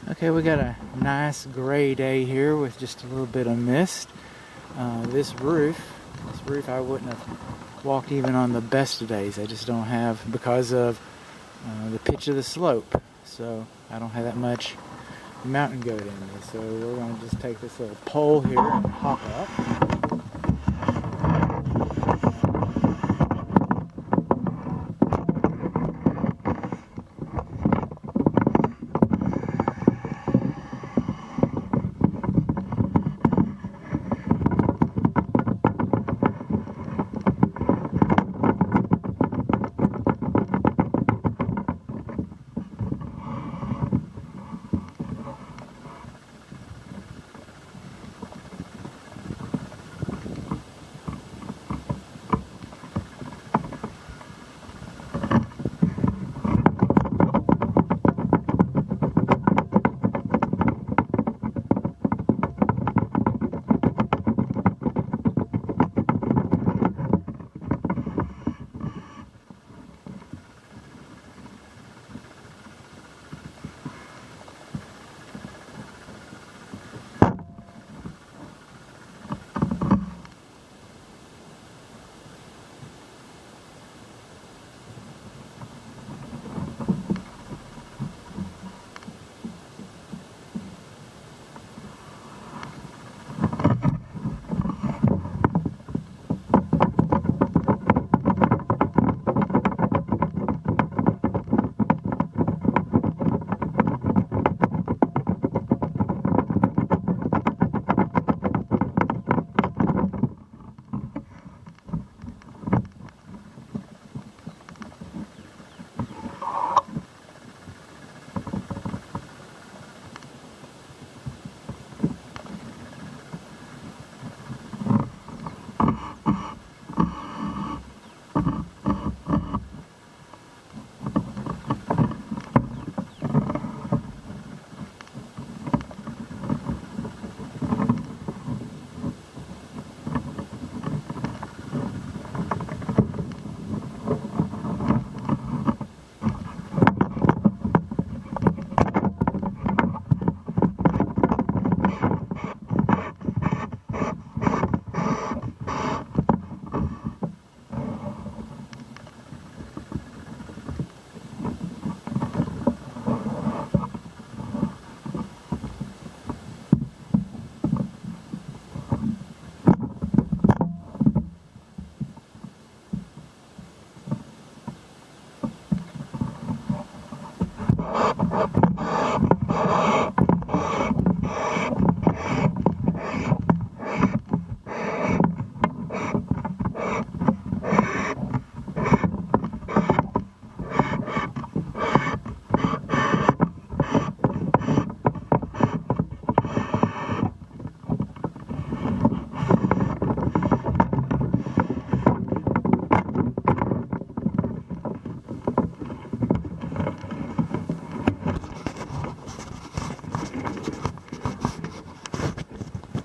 Okay, we got a nice gray day here with just a little bit of mist. This roof I wouldn't have walked even on the best of days. I just don't have, because of the pitch of the slope. So I don't have that much mountain goat in me. So we're going to just take this little pole here and hop up.